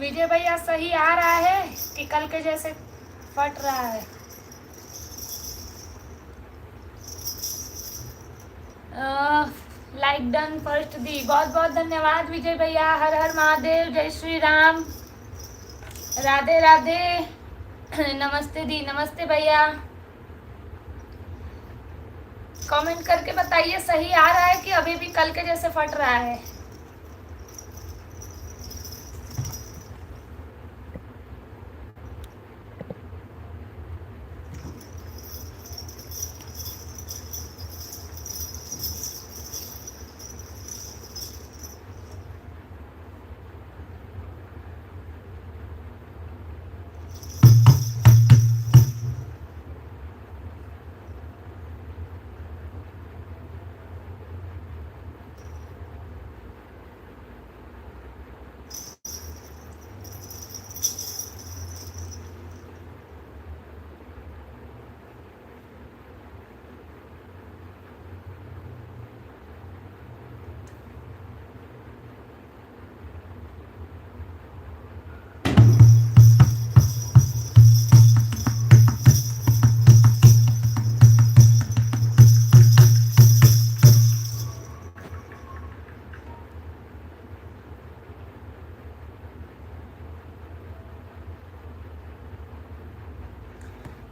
विजय भैया सही आ रहा है कि कल के जैसे फट रहा है? लाइक डन फर्स्ट दी, बहुत बहुत धन्यवाद विजय भैया। हर हर महादेव, जय श्री राम, राधे राधे। नमस्ते दी, नमस्ते भैया। कमेंट करके बताइए सही आ रहा है कि अभी भी कल के जैसे फट रहा है।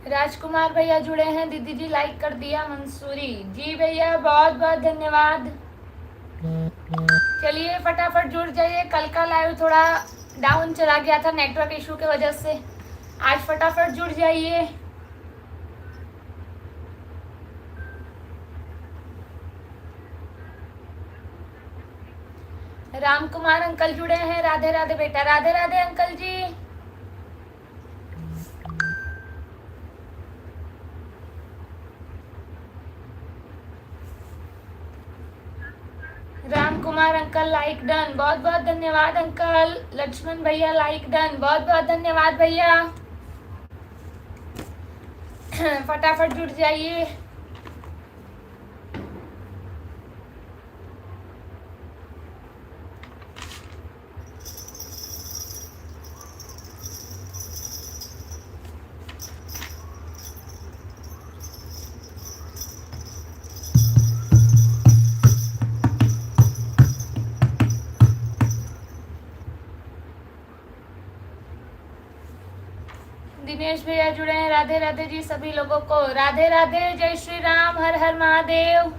राजकुमार भैया जुड़े हैं, दीदी जी लाइक कर दिया। मंसूरी जी भैया बहुत बहुत धन्यवाद। चलिए फटाफट जुड़ जाइए, कल का लाइव थोड़ा डाउन चला गया था नेटवर्क इशू के वजह से, आज फटाफट जुड़ जाइए। राम कुमार अंकल जुड़े हैं, राधे राधे बेटा, Radhe Radhe uncle ji. Ram Kumar uncle like done, बहुत बहुत धन्यवाद अंकल। लक्ष्मण भैया लाइक डन, बहुत बहुत धन्यवाद भैया। फटाफट जुड़ जाइए। दिनेश भैया जुड़े हैं, राधे राधे जी सभी लोगों को, राधे राधे, जय श्री राम, हर हर महादेव।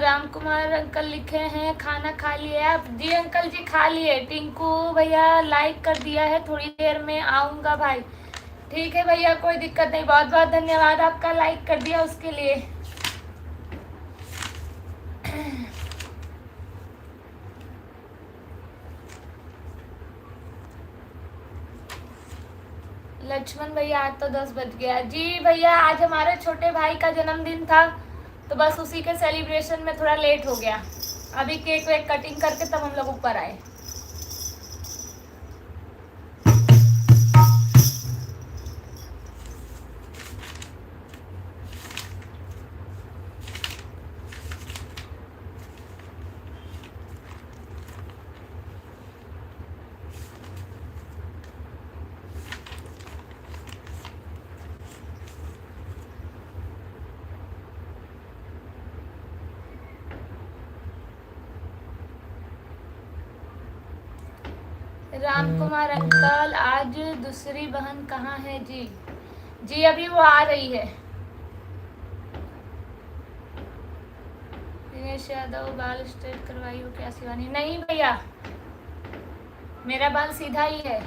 राम कुमार अंकल लिखे हैं खाना खा लिए आप? जी अंकल जी खा लिए। टिंकू भैया लाइक कर दिया है, थोड़ी देर में आऊँगा भाई। ठीक है भैया, कोई दिक्कत नहीं, बहुत बहुत धन्यवाद आपका लाइक कर दिया उसके लिए। लक्ष्मण भैया आज तो 10 बज गया। जी भैया आज हमारे छोटे भाई का जन्मदिन था, तो बस उसी के सेलिब्रेशन में थोड़ा लेट हो गया। अभी केक वेक कटिंग करके तब हम लोग ऊपर आए। राम कुमार अंकल आज दूसरी बहन कहाँ है जी? जी अभी वो आ रही है। दिनेश यादव बाल स्ट्रेट करवाई हो क्या शिवानी? नहीं भैया, मेरा बाल सीधा ही है।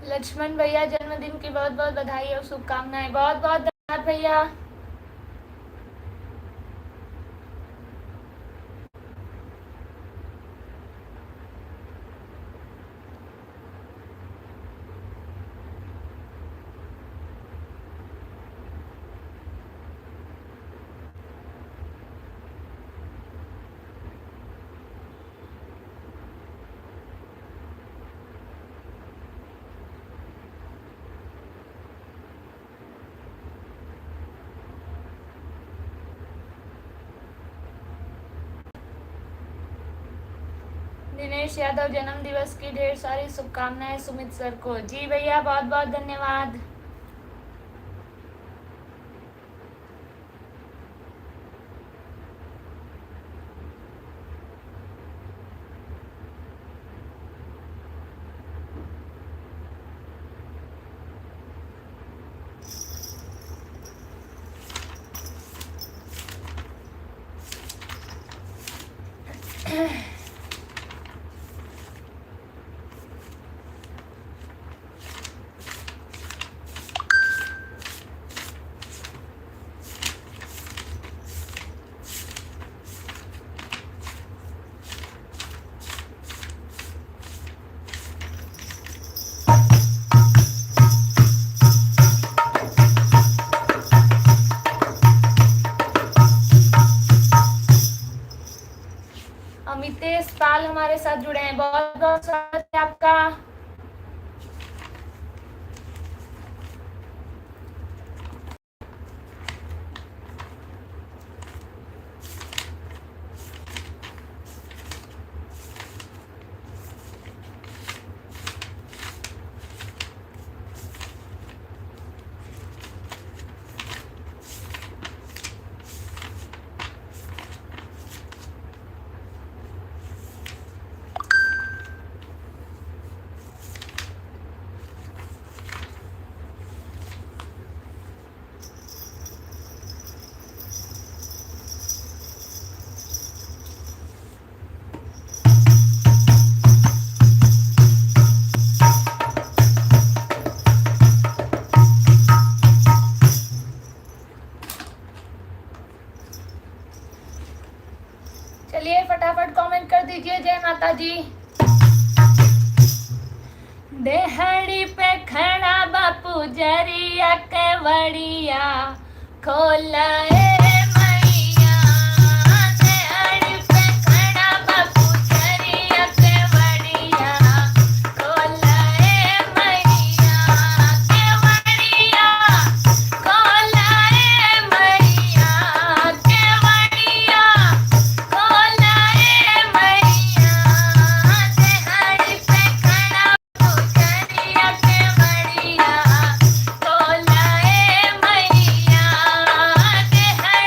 लक्ष्मण भैया जन्मदिन की बहुत बहुत बधाई और शुभकामनाएं। बहुत बहुत धन्यवाद भैया। दिनेश यादव जन्म दिवस की ढेर सारी शुभकामनाएं सुमित सर को। जी भैया बहुत बहुत धन्यवाद। अमितेश पाल हमारे साथ जुड़े हैं, बहुत बहुत स्वागत है आपका। चलिए फटाफट कमेंट कर दीजिए जय माता दी। देहड़ी पे खड़ा बापू जरिया केवड़िया खोलाए मैया। देहड़ी पे खड़ा बापू जरिया केवड़िया खोलाए मैया। केवड़िया खोलाए मैया। केवड़िया खोलाए मैया। देहड़ी पे खड़ा पुजरिया केवड़िया खोलाए मैया। देहड़ी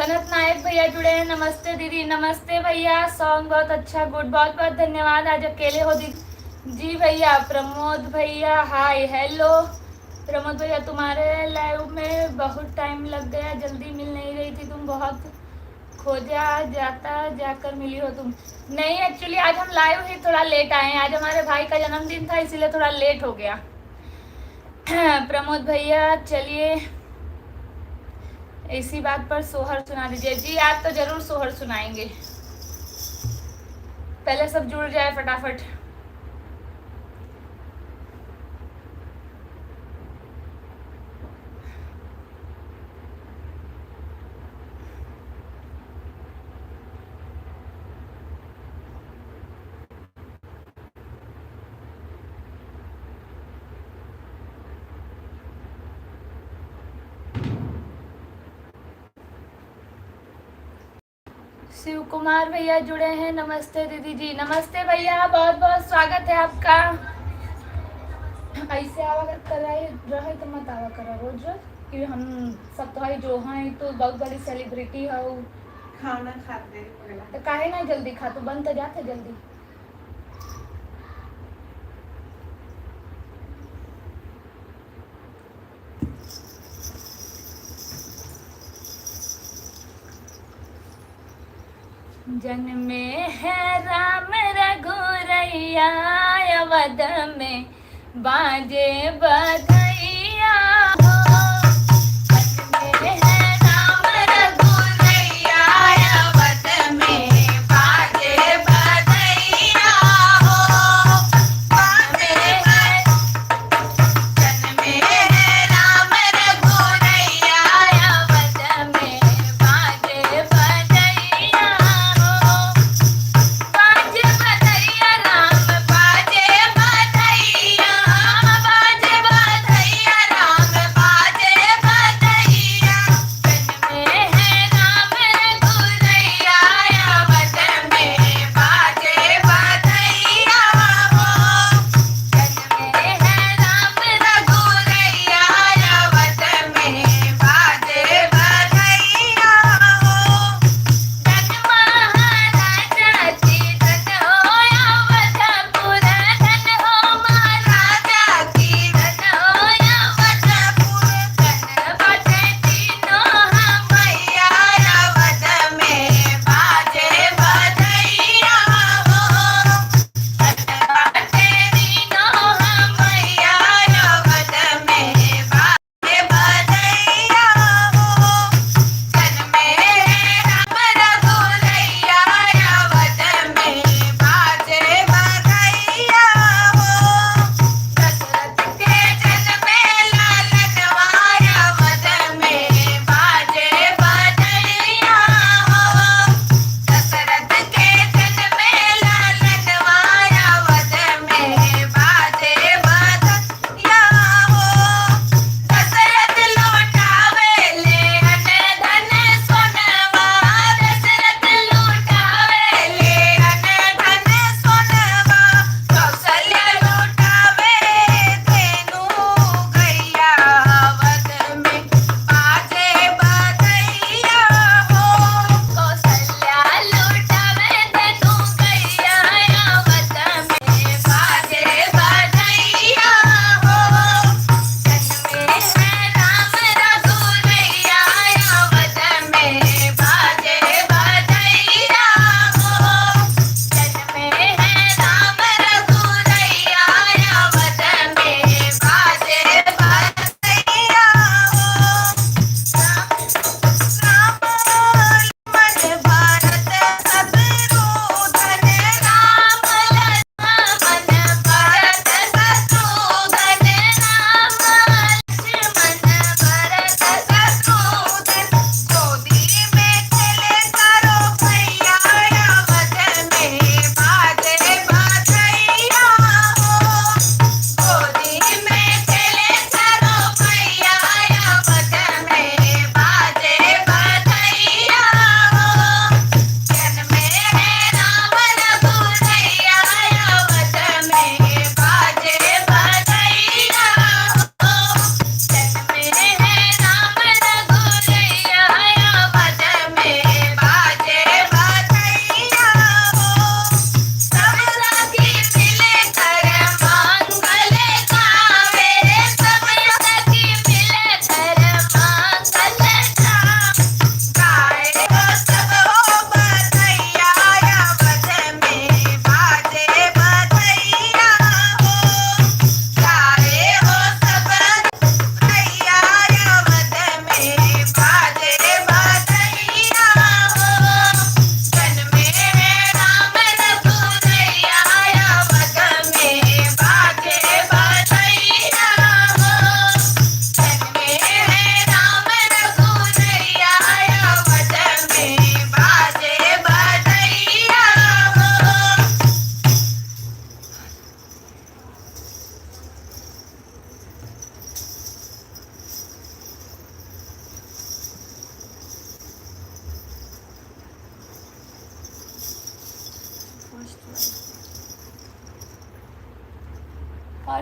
कनक नायक भैया जुड़े हैं, नमस्ते दीदी। नमस्ते भैया, सॉन्ग बहुत अच्छा, गुड, बहुत बहुत धन्यवाद। आज अकेले हो दीदी जी भैया। प्रमोद भैया हाय, हेलो प्रमोद भैया, तुम्हारे लाइव में बहुत टाइम लग गया, जल्दी मिल नहीं रही थी, तुम बहुत खोजा जाता, जाकर मिली हो तुम। नहीं, एक्चुअली आज हम लाइव ही थोड़ा लेट आए हैं, आज हमारे भाई का जन्मदिन था इसीलिए थोड़ा लेट हो गया। प्रमोद भैया चलिए इसी बात पर सोहर सुना दीजिए। जी आज तो जरूर सोहर सुनाएंगे, पहले सब जुड़ जाए फटाफट। शिव कुमार भैया जुड़े हैं, नमस्ते दीदी जी। नमस्ते भैया, बहुत बहुत स्वागत है आपका। ऐसे आवा कर रहे तो मत आवा करा रोज रोज, कि हम सब तो भाई जो हैं तो बहुत बड़ी सेलिब्रिटी हो। खाना खाते तो काहे ना जल्दी खा, तो बन तो जाते जल्दी। जन्मे है राम रघुरैया, अवध में बाजे बधैया हो। जन्मे है राम रघुरैया, अवध में बाजे बधैया हो। जन्मे है राम रघुरैया, अवध में बाजे बधैया हो। बाजे बधैया राम, बाजे बधैया, बाजे बधैया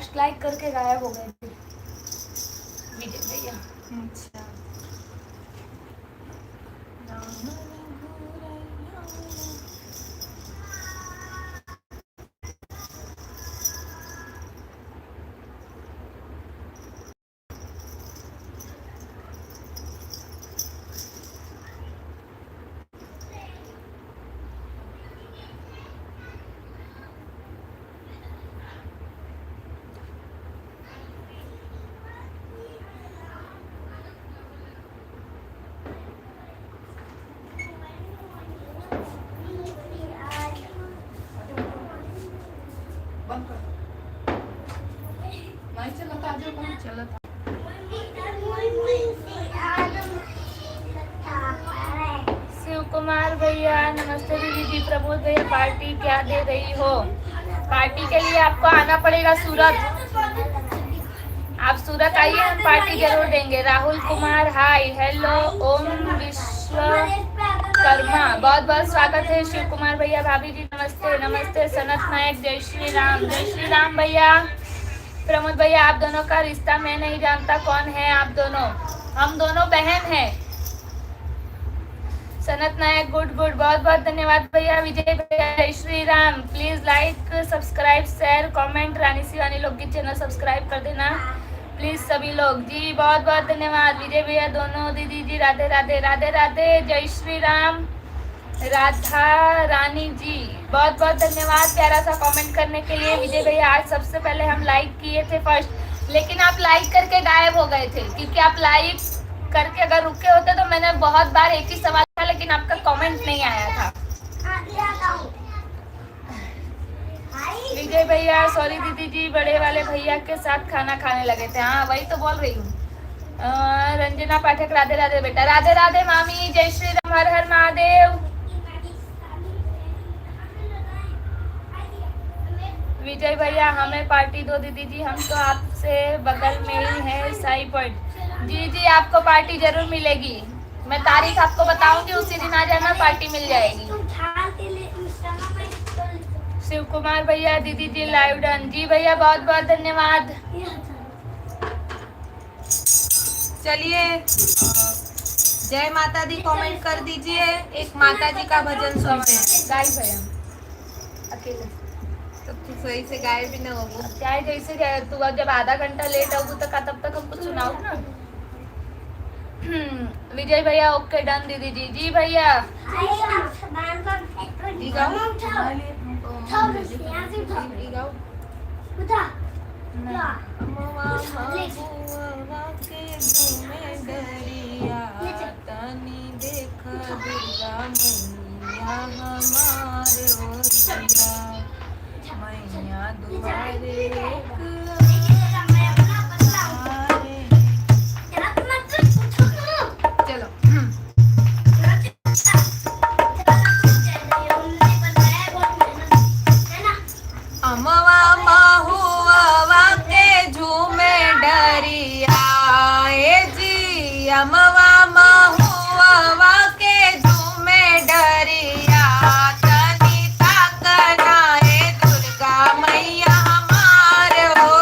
फर्स्ट लाइक करके गायब हो गए थे विजय भैया। अच्छा चलो शिव कुमार भैया नमस्ते दीदी जी। प्रमोद भैया पार्टी क्या दे रही हो? पार्टी के लिए आपको आना पड़ेगा सूरत। आप सूरत आइए, हम पार्टी जरूर देंगे। Rahul Kumar hi hello. ओम विश्वकर्मा बहुत बहुत स्वागत है। शिव कुमार भैया भाभी जी नमस्ते नमस्ते। सनत नायक जय श्री राम भैया। प्रमोद भैया आप दोनों का रिश्ता मैं नहीं जानता, कौन है आप दोनों? हम दोनों बहन हैं। सनत नायक गुड गुड बहुत बहुत धन्यवाद भैया। विजय भैया जय Shri Ram. Please like subscribe share comment. Rani Shivani लोग की चैनल सब्सक्राइब कर देना प्लीज सभी लोग जी। बहुत बहुत धन्यवाद विजय भैया। दोनों दीदी जी राधे राधे राधे राधे जय श्री राम। राधा रानी जी बहुत बहुत धन्यवाद प्यारा सा कमेंट करने के लिए विजय भैया। आज सबसे पहले हम लाइक किए थे फर्स्ट, लेकिन आप लाइक करके गायब हो गए थे, क्योंकि आप लाइक करके अगर रुके होते तो मैंने बहुत बार एक ही सवाल था, लेकिन आपका कमेंट नहीं आया था। विजय भैया सॉरी दीदी जी, बड़े वाले भैया के साथ खाना खाने लगे थे। हाँ वही तो बोल रही हूँ। रंजना पाठक राधे राधे बेटा। राधे राधे मामी। जय श्री राम। हर हर महादेव। विजय भैया हमें पार्टी दो दीदी जी, हम तो आपसे बगल में ही है साई पॉइंट। जी जी आपको पार्टी जरूर मिलेगी। मैं तारीख आपको बताऊंगी, उसी दिन आ जाना, पार्टी मिल जाएगी। शिव कुमार भैया दीदी जी लाइव डन। जी भैया बहुत बहुत धन्यवाद। चलिए जय माता दी कमेंट कर दीजिए। एक माता जी का भजन सुनते हैं। गाय भैया अकेले तो सही से गाय भी ना होगी। चाहे जैसे तू जब आधा घंटा लेट होगी तो तब तक हमको सुनाओ ना। विजय भैया ओके डन दीदी जी। जी भैया मैया दुआरे चलो अमवा महुआ के झूमे डरिया जी। अमवा महुआ के झूमे डरिया। तनी ताकना दुर्गा मैया हमार हो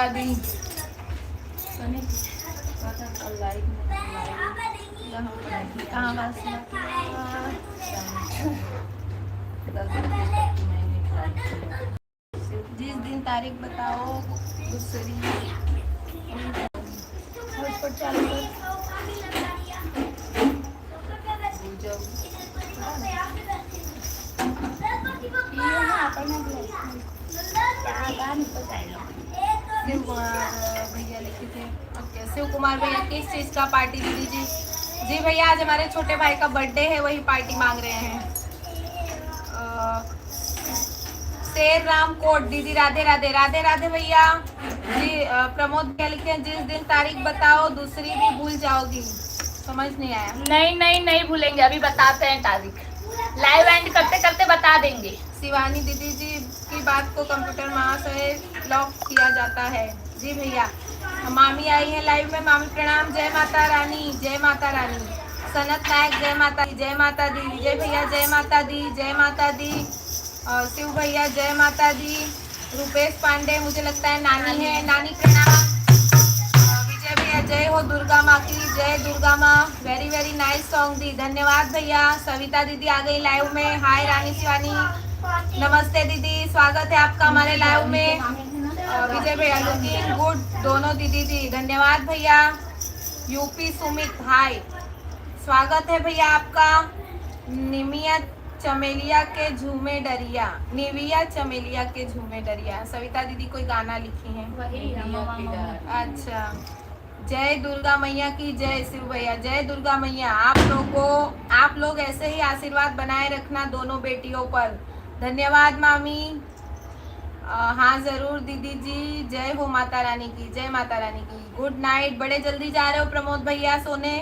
माता दी। कहाँ बात जिस दिन तारीख बताओ दूसरी हॉटस्पॉट चालू कर। ये ना अपन शिव कुमार भैया लिखे थे। ओके, शिव कुमार भैया किस चीज का पार्टी दीदी जी? जी भैया आज हमारे छोटे भाई का बर्थडे है, वही पार्टी मांग रहे हैं। शेर राम कोट दीदी राधे राधे राधे राधे भैया जी। प्रमोद भैया लिखे हैं जिस दिन तारीख बताओ दूसरी भी भूल जाओगी। समझ नहीं आया। नहीं भूलेंगे, अभी बताते हैं तारीख। लाइव एंड करते करते बता देंगे। शिवानी दीदी जी की बात को कंप्यूटर महाशय लॉक किया जाता है। जी भैया। मामी आई है लाइव में, मामी प्रणाम। जय माता रानी, जय माता रानी। सनत नायक जय माता दी, जय माता दी। विजय भैया जय माता दी, जय माता दी। शिव भैया जय माता दी। रुपेश पांडे मुझे लगता है नानी है, नानी प्रणाम। विजय भैया जय हो दुर्गा माँ की, जय दुर्गा माँ। वेरी वेरी नाइस सॉन्ग दी, धन्यवाद भैया। सविता दीदी आ गई लाइव में। हाय रानी शिवानी, नमस्ते दीदी, स्वागत है आपका हमारे लाइव में। विजय भैया लुकिंग गुड दोनों दीदी जी, धन्यवाद भैया। यूपी सुमित हाय, स्वागत है भैया आपका। निमिया चमेलिया के झूमे डरिया, निविया चमेलिया के झूमे डरिया। सविता दीदी कोई गाना लिखी है। अच्छा, जय दुर्गा मैया की जय। शिव भैया जय दुर्गा मैया। आप लोग ऐसे ही आशीर्वाद बनाए रखना दोनों बेटियों पर। धन्यवाद मामी। हाँ जरूर दीदी जी, जय हो माता रानी की, जय माता रानी की। Good night. बड़े जल्दी जा रहे हो प्रमोद भैया सोने?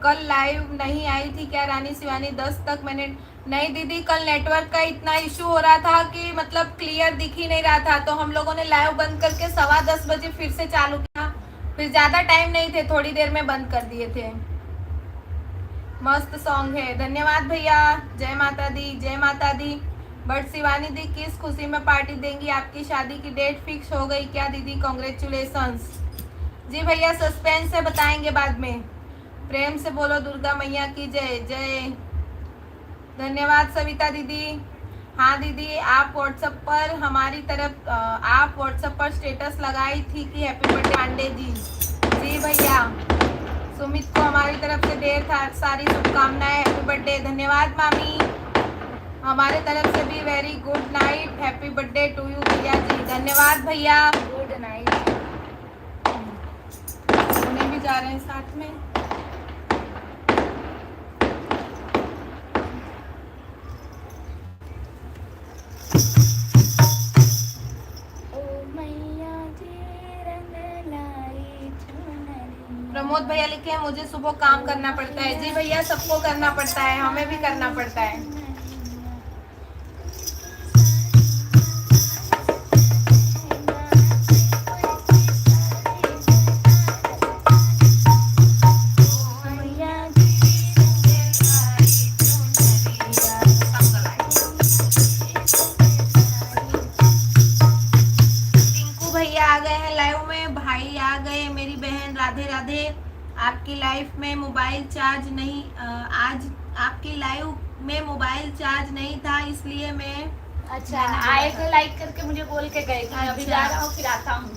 कल लाइव नहीं आई थी क्या रानी शिवानी? 10 तक मैंने नहीं दीदी, कल नेटवर्क का इतना इशू हो रहा था कि मतलब क्लियर दिख ही नहीं रहा था, तो हम लोगों ने लाइव बंद करके 10:15 बजे फिर से चालू किया। फिर ज्यादा टाइम नहीं थे, थोड़ी देर में बंद कर दिए थे। मस्त सॉन्ग है, धन्यवाद भैया। जय माता दी, जय माता दी। बट शिवानी दी किस खुशी में पार्टी देंगी? आपकी शादी की डेट फिक्स हो गई क्या दीदी? कॉन्ग्रेचुलेशंस। जी भैया सस्पेंस से बताएंगे बाद में। प्रेम से बोलो दुर्गा मैया की जय जय। धन्यवाद सविता दीदी। हाँ दीदी, आप व्हाट्सएप पर हमारी तरफ आप व्हाट्सएप पर स्टेटस लगाई थी कि हैप्पी बर्थडे पांडे जी। जी भैया, सुमित को हमारी तरफ से ढेर सारी शुभकामनाएं, हैप्पी बर्थडे। धन्यवाद मामी, हमारे तरफ से भी very good night, happy birthday to you भैया जी। धन्यवाद भैया, गुड नाइट। उन्हें भी जा रहे हैं साथ में। प्रमोद भैया लिखे हैं मुझे सुबह काम करना पड़ता है। जी भैया सबको करना पड़ता है, हमें भी करना पड़ता है। राधे राधे। आपकी लाइफ में मोबाइल चार्ज नहीं आज आपकी लाइव में मोबाइल चार्ज नहीं था, इसलिए मैं अच्छा आए थे, लाइक करके मुझे बोल के गए थे। अभी जा रहा हूँ, फिर आता हूँ।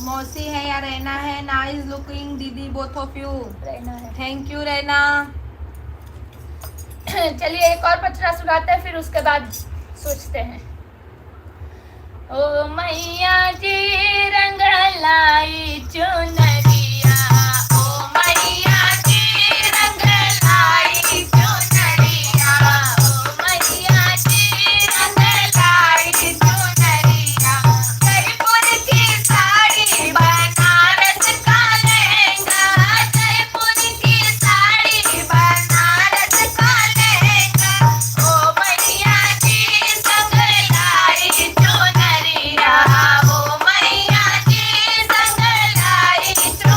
मौसी है या रहना है? नाइस लुकिंग दीदी बोथ ऑफ यू। रहना है। थैंक यू रहना। चलिए एक और पचरा सुनाते हैं, फिर उसके बाद सोचते हैं। ओ मैया जी रंग लाई चुनरिया, ओ मैया जी रंग लाई चुनरिया, ओ मैया जी रंग लाई चुनरिया। जयपुर की साड़ी बनारस का लहंगा, जयपुर की साड़ी बनारस का लहंगा, ओ मैया जी संग लाई चुनरिया, ओ मैया जी संग लाई चुनरिया।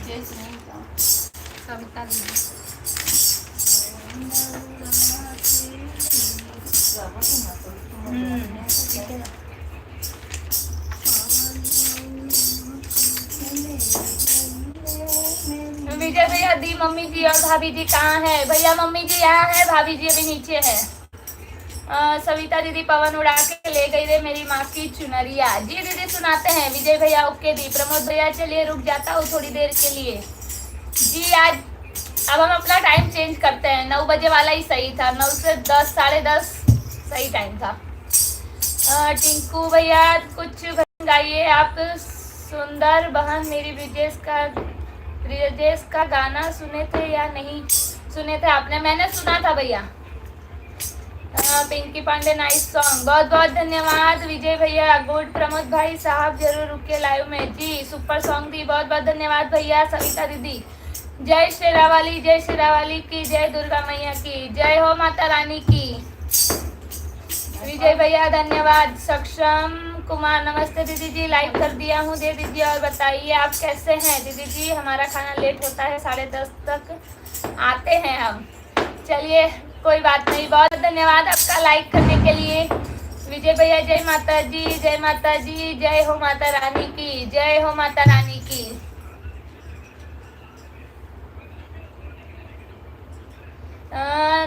सविता दीदी विजय भैया दी मम्मी जी और भाभी जी कहाँ है? भैया मम्मी जी यहाँ है, भाभी जी अभी नीचे है। सविता दीदी पवन उड़ा के ले गई रे मेरी माँ की चुनरिया। जी दीदी सुनाते हैं। विजय भैया ओके दी। प्रमोद भैया चलिए रुक जाता हूँ थोड़ी देर के लिए। जी आज अब हम अपना टाइम चेंज करते हैं। 9 बजे वाला ही सही था। 9 से 10 साढ़े 10 सही टाइम था। टिंकू भैया कुछ भजन गाइए आप। सुंदर बहन मेरी ब्रिजेश का गाना सुने थे या नहीं सुने थे आपने? मैंने सुना था भैया। Pinky Pandey nice song. बहुत बहुत धन्यवाद विजय भैया। गुड। प्रमोद भाई साहब जरूर रुके लाइव में। जी सुपर सॉन्ग दी। बहुत बहुत धन्यवाद भैया। सविता दीदी जय श्री रावाली की जय। दुर्गा मैया की जय हो। माता रानी की। विजय भैया धन्यवाद। सक्षम कुमार नमस्ते दीदी जी। लाइव कर दिया हूँ दे दीजिए और बताइए आप कैसे हैं दीदी जी। हमारा खाना लेट होता है 10:30 तक आते हैं हम। चलिए कोई बात नहीं। बहुत धन्यवाद आपका लाइक करने के लिए। विजय भैया जय माता जी जय माता जी। जय हो माता रानी की जय हो माता रानी की।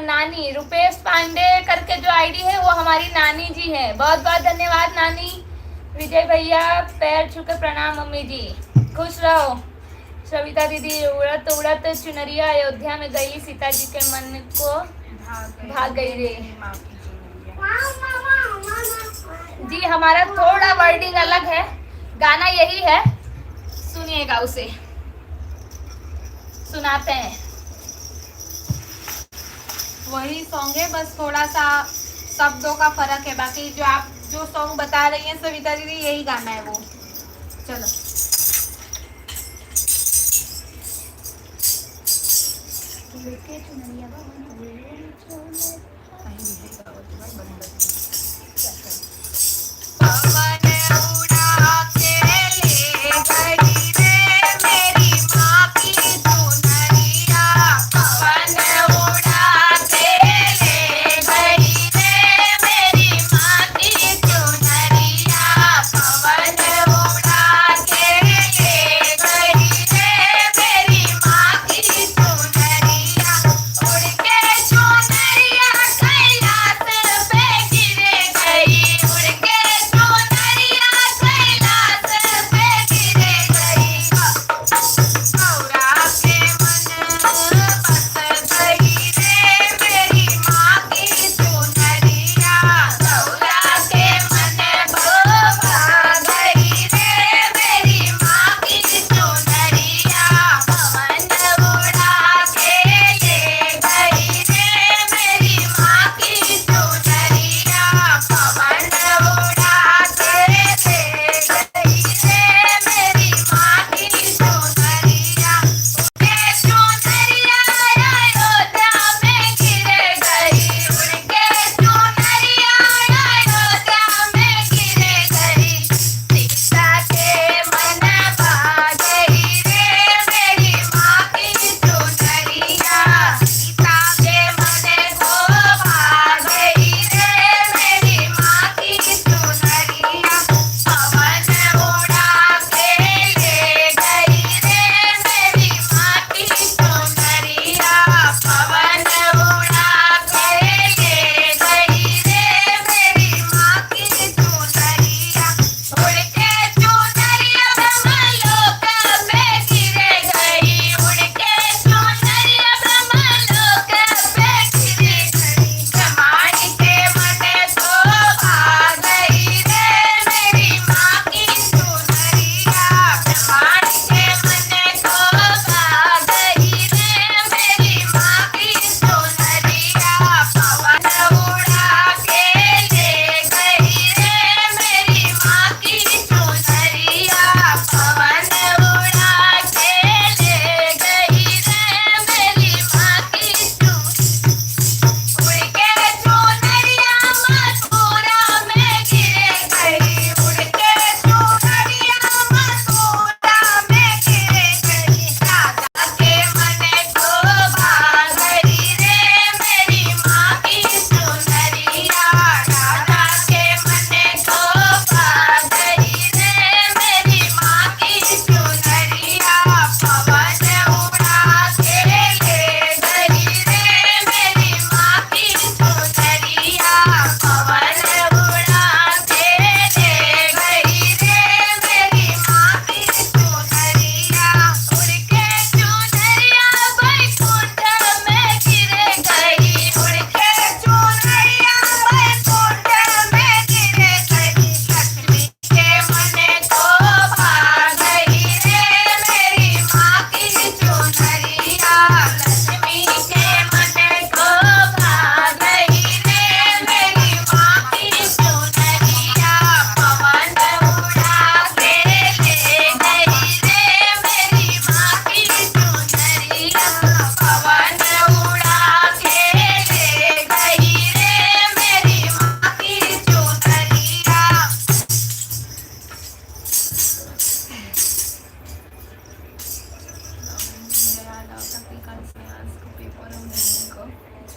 नानी रुपेश पांडे करके जो आईडी है वो हमारी नानी जी है। बहुत बहुत धन्यवाद नानी। विजय भैया पैर छू के प्रणाम मम्मी जी। खुश रहो। सविता दीदी उड़त उड़त चुनरिया अयोध्या में गई सीता जी के मन को भाग गई रे। जी हमारा थोड़ा वर्डिंग अलग है। गाना यही है सुनिएगा उसे सुनाते हैं। वही सॉन्ग है बस थोड़ा सा शब्दों का फर्क है। बाकी जो आप जो सॉन्ग बता रही हैं सविता दीदी यही गाना है वो। चलो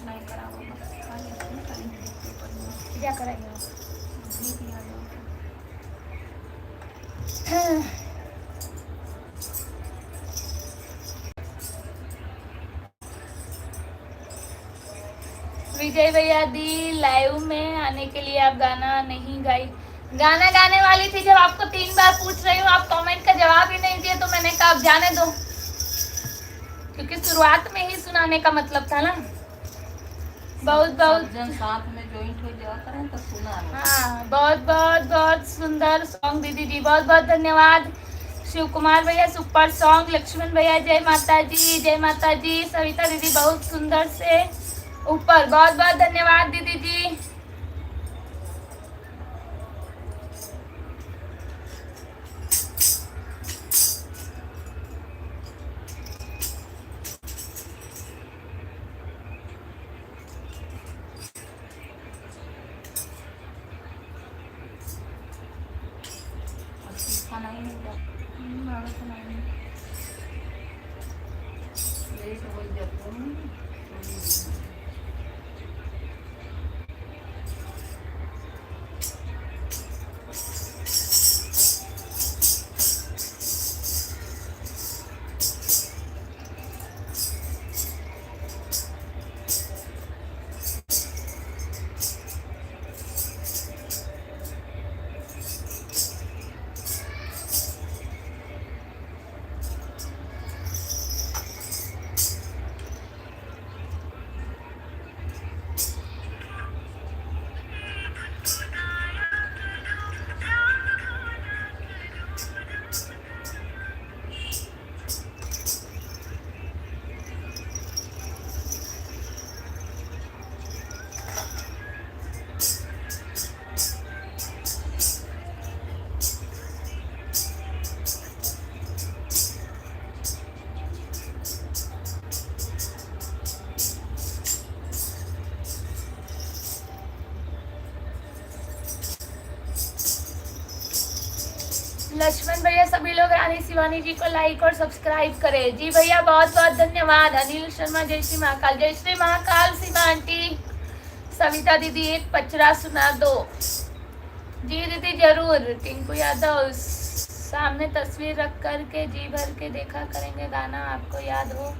नहीं करा वो बस खाली क्या करेंगे विजय भैया दी लाइव में आने के लिए आप गाना नहीं गाई। गाना गाने वाली थी, जब आपको 3 बार पूछ रही हूँ आप कमेंट का जवाब ही नहीं दिए तो मैंने कहा अब जाने दो, क्योंकि शुरुआत में ही सुनाने का मतलब था ना। बहुत बहुत जन साथ में जॉइंट हो जाओ करें तो सुना। हाँ, बहुत बहुत बहुत सुंदर सॉन्ग दीदी जी, बहुत बहुत धन्यवाद। शिव कुमार भैया सुपर सॉन्ग। लक्ष्मण भैया जय माता जी, जय माता जी। सविता दीदी बहुत सुंदर से ऊपर, बहुत बहुत धन्यवाद दीदी जी। खाना ही नहीं था यही सब बोल जाते हैं। लक्ष्मण भैया सभी लोग रानी शिवानी जी को लाइक और सब्सक्राइब करें। जी भैया बहुत बहुत धन्यवाद। अनिल शर्मा जय श्री महाकाल, जय श्री महाकाल। सीमा आंटी, सविता दीदी एक पचरा सुना दो। जी दीदी जरूर। टिंकू यादव सामने तस्वीर रख कर के जी भर के देखा करेंगे, गाना आपको याद हो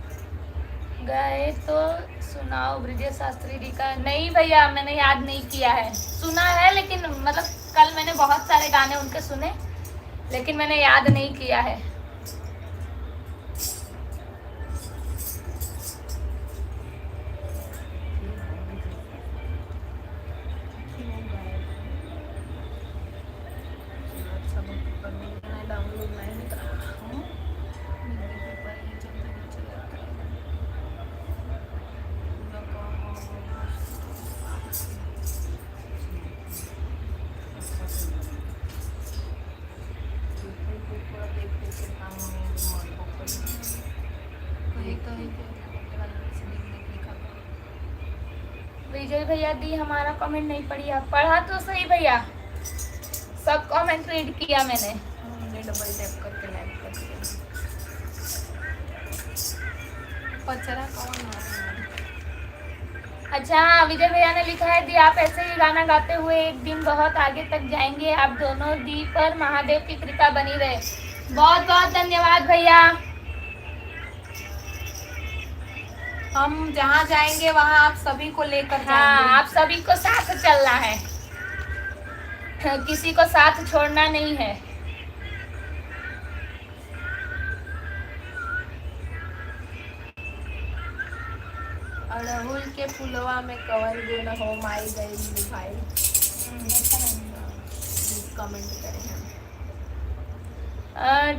गए तो सुनाओ। ब्रिजेश शास्त्री जी का नहीं भैया मैंने याद नहीं किया है, सुना है लेकिन मतलब कल मैंने बहुत सारे गाने उनके सुने लेकिन मैंने याद नहीं किया है। विजय भैया दी हमारा कमेंट नहीं पढ़ी, आप पढ़ा तो सही भैया, सब कमेंट रीड किया मैंने। डबल टैप करके लाइक कर दिया। पचरा कौन है? अच्छा विजय भैया ने लिखा है दी आप ऐसे ही गाना गाते हुए एक दिन बहुत आगे तक जाएंगे, आप दोनों दी पर महादेव की कृपा बनी रहे। बहुत बहुत धन्यवाद भैया। हम जहाँ जाएंगे वहाँ आप सभी को लेकर जाएंगे। हाँ, आप सभी को साथ चलना है, किसी को साथ छोड़ना नहीं है। अड़हुल के फुलवा में कवन गुण हो माई गई भाई। कमेंट करें।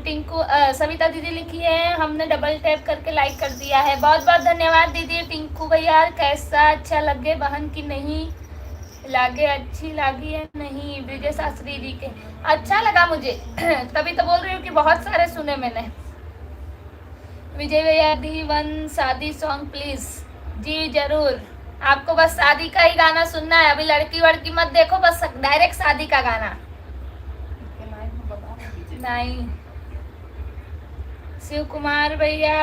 टिंकू सविता दीदी लिखी है हमने डबल टैप करके लाइक कर दिया है। बहुत बहुत धन्यवाद दीदी। टिंकू भैया कैसा अच्छा लगे बहन की नहीं लागे, अच्छी लगी है नहीं। विजय शास्त्री जी के अच्छा लगा मुझे तभी तो बोल रही हूँ कि बहुत सारे सुने मैंने। विजय भैया दी वन शादी सॉन्ग प्लीज। जी जरूर, आपको बस शादी का ही गाना सुनना है, अभी लड़की वड़की मत देखो, बस डायरेक्ट शादी का गाना। नहीं शिव कुमार भैया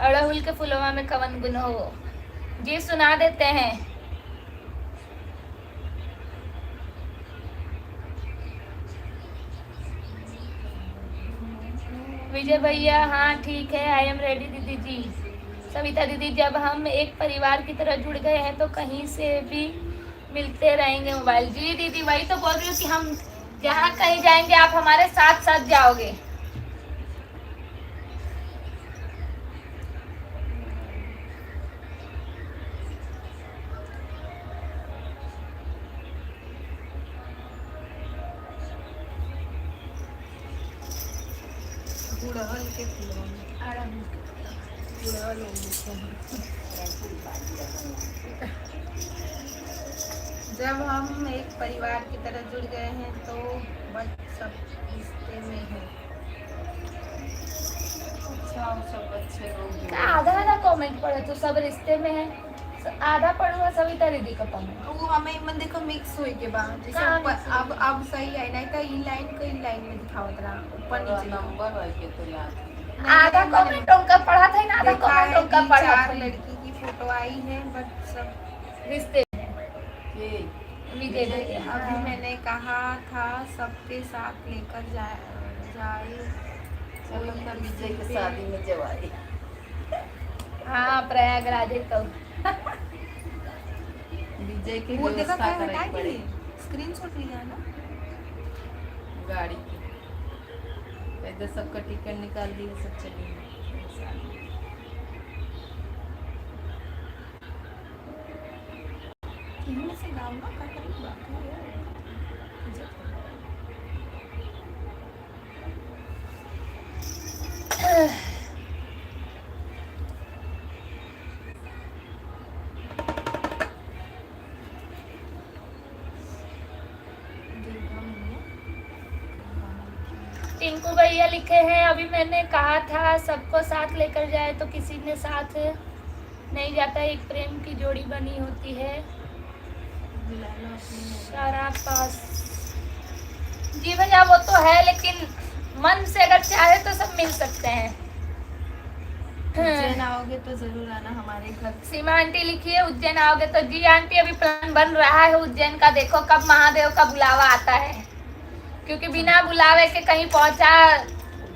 अड़हुल के फुलवा में कवन गुण हो। जी सुना देते हैं। विजय भैया हाँ ठीक है, आई एम रेडी दीदी जी। सविता दीदी जब हम एक परिवार की तरह जुड़ गए हैं तो कहीं से भी मिलते रहेंगे मोबाइल। जी दीदी वही तो बोल रही हूँ कि हम जहाँ कहीं जाएंगे आप हमारे साथ साथ जाओगे। गुड़हल के फूलों में गुड़हल जब हम एक परिवार की तरह जुड़ गए हैं तो बस सब रिश्ते में है। अच्छा सब अच्छे लोग आधा आधा कमेंट पढ़े तो सब रिश्ते में है, आधा पढ़ूंगा सविता दीदी का कमेंट। वो हमें मन देखो मिक्स हुई के बाद जैसे कहाँ ऊपर mix हुई? अब सही है नहीं तो ई लाइन को ई लाइन में दिखावत रहा ऊपर नीचे नंबर है के तो याद नहीं। आधा कमेंट उनका पढ़ा था ना, आधा देखा कमेंट है उनका कि पढ़ा चार था। लड़की की फोटो आई है बट सब रिश्ते ये विजय भैया अभी मैंने कहा था सबके साथ लेकर जाए चलो तब विजय के शादी में जवाई। हाँ प्रयागराज तो विजय की वो देखा व्यवस्था क्या करे हटा पड़े के स्क्रीनशॉट लिया ना। गाड़ी की। पहले सबका टिकट निकाल दिए सब चले गए। इनमें से गाँव ना क्या करेंगे टिंकू भैया लिखे हैं अभी मैंने कहा था सबको साथ लेकर जाए तो किसी ने साथ नहीं जाता, एक प्रेम की जोड़ी बनी होती है सारा पास। जी भैया वो तो है लेकिन मन से अगर चाहे तो सब मिल सकते हैं। उज्जैन आओगे तो जरूर आना हमारे घर। सीमा आंटी लिखिए उज्जैन आओगे तो। जी आंटी अभी प्लान बन रहा है उज्जैन का, देखो कब महादेव का बुलावा आता है, क्योंकि बिना बुलावे के कहीं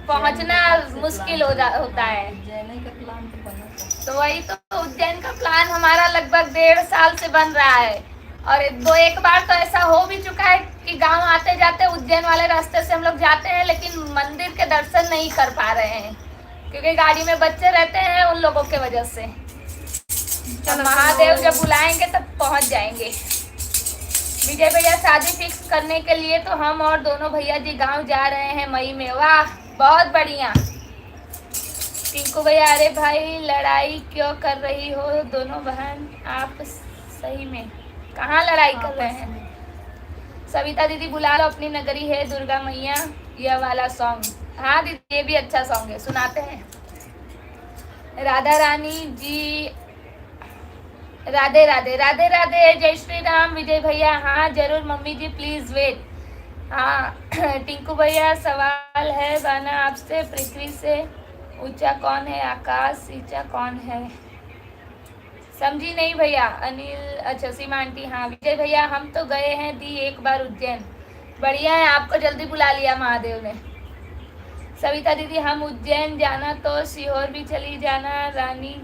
पहुंचना मुश्किल होता है। उज्जैन का प्लान तो बना था। तो वही तो उज्जैन का प्लान हमारा लगभग 1.5 साल से बन रहा है, और एक बार तो ऐसा हो भी चुका है कि गांव आते जाते उज्जैन वाले रास्ते से हम लोग जाते हैं लेकिन मंदिर के दर्शन नहीं कर पा रहे हैं क्योंकि गाड़ी में बच्चे रहते हैं उन लोगों के वजह से। तो महादेव जब बुलाएंगे तब पहुंच जाएंगे। विजय भैया शादी फिक्स करने के लिए तो हम और दोनों भैया जी गांव जा रहे हैं मई में। वाह बहुत बढ़िया। टिंकू भैया अरे भाई लड़ाई क्यों कर रही हो दोनों बहन आप सही में, कहाँ लड़ाई कर रहे हैं। सविता दीदी बुला लो अपनी नगरी है दुर्गा मैया, यह वाला सॉन्ग। हाँ दीदी ये भी अच्छा सॉन्ग है, सुनाते हैं। राधा रानी जी राधे राधे राधे राधे, जय श्री राम। विजय भैया हाँ जरूर मम्मी जी प्लीज वेट। हाँ टिंकू भैया सवाल है गाना आपसे, पृथ्वी से ऊंचा कौन है, आकाश नीचा कौन है। समझी नहीं भैया। अनिल अच्छा सीमा आंटी हाँ। विजय भैया हम तो गए हैं दी एक बार उज्जैन, बढ़िया है आपको जल्दी बुला लिया महादेव ने। सविता दीदी हम उज्जैन जाना तो सीहोर भी चली जाना रानी।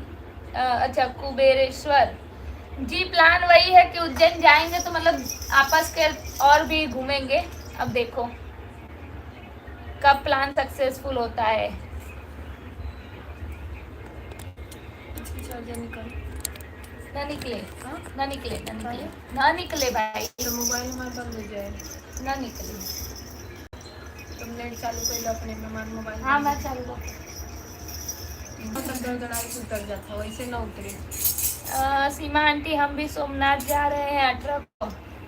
अच्छा कुबेरेश्वर जी प्लान वही है कि उज्जैन जाएंगे तो मतलब आपस के और भी घूमेंगे। अब देखो कब प्लान सक्सेसफुल होता है। ना निकले ना निकले ना निकले ना निकले भाई, तो मोबाइल हमारा बंद हो जाए। ना निकले। तुम नेट चालू कर लो अपने मेहमान मोबाइल। हाँ मैं चालू दड़ाई उतर जाता वैसे ना उतरे। सीमा आंटी हम भी सोमनाथ जा रहे हैं 18 को।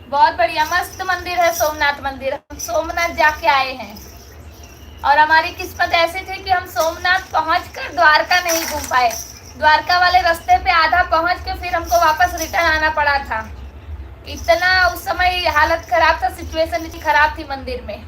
बहुत बढ़िया मस्त मंदिर है सोमनाथ मंदिर, हम सोमनाथ जाके आए हैं और हमारी किस्मत ऐसी थी कि हम सोमनाथ पहुंचकर द्वारका नहीं घूम पाए। द्वारका वाले रास्ते पे आधा पहुंच के फिर हमको वापस रिटर्न आना पड़ा था। इतना उस समय हालत खराब था, सिचुएशन इतनी खराब थी मंदिर में।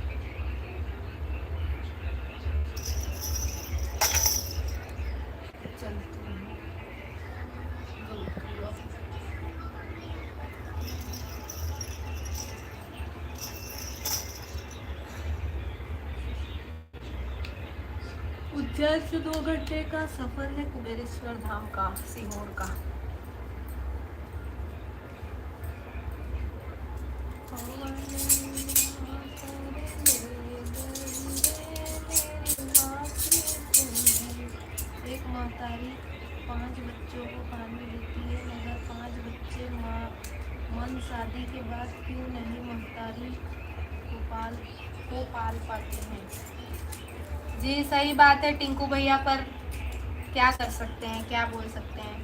जस्ट 2 घंटे का सफर है कुबेरेश्वर धाम का, सीहोर का। एक महतारी 5 बच्चों को पानी देती है, मगर 5 बच्चे मन शादी के बाद क्यों नहीं महतारी को पाल पाते हैं। जी सही बात है टिंकू भैया, पर क्या कर सकते हैं, क्या बोल सकते हैं।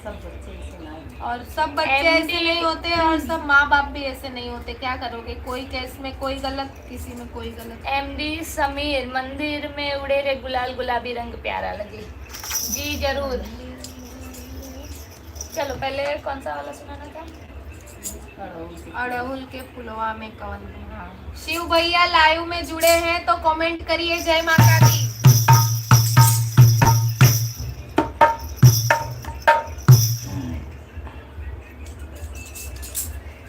सब बच्चे ऐसे नहीं, और सब बच्चे ऐसे नहीं होते और सब माँ बाप भी ऐसे नहीं होते। क्या करोगे, कोई केस में कोई गलत, किसी में कोई गलत। एमडी समीर, मंदिर में उड़े रे गुलाल गुलाबी रंग प्यारा लगे। जी जरूर। चलो पहले कौन सा वाला सुनाना था? अड़हुल के फुलवा में कवन। शिव भैया लाइव में जुड़े हैं तो कमेंट करिए जय माता दी।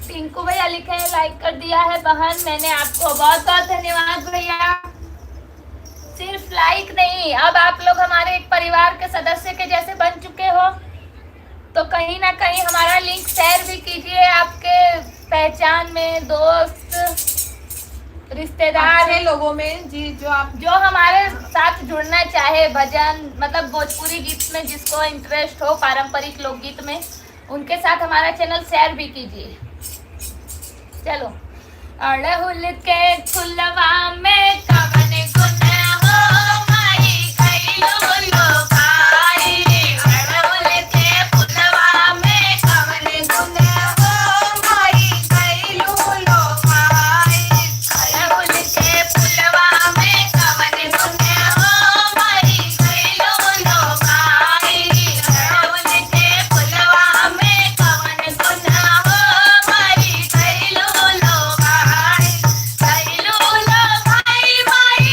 टिंकू भैया लिखे हैं लाइक कर दिया है बहन, मैंने आपको बहुत बहुत धन्यवाद भैया। सिर्फ लाइक नहीं, अब आप लोग हमारे एक परिवार के सदस्य के जैसे बन चुके हो, तो कहीं ना कहीं हमारा लिंक शेयर भी कीजिए आपके पहचान में, दोस्त रिश्तेदार अच्छे लोगों में जी, जो हमारे साथ जुड़ना चाहे, भजन मतलब भोजपुरी गीत में जिसको इंटरेस्ट हो, पारंपरिक लोकगीत में, उनके साथ हमारा चैनल शेयर भी कीजिए। चलो। अड़हुल के फुलवा में कवन गुण हो, माई खइलो लो खाई। अड़हुल के फुलवा में कवन गुण हो, माई खइलो लो खाई। अड़हुल के फुलवा में कवन गुण हो, माई खइलो लो खाई। अड़हुल के फुलवा में कवन गुण हो, माई खइलो लो खाई। खइलो लो खाई, माई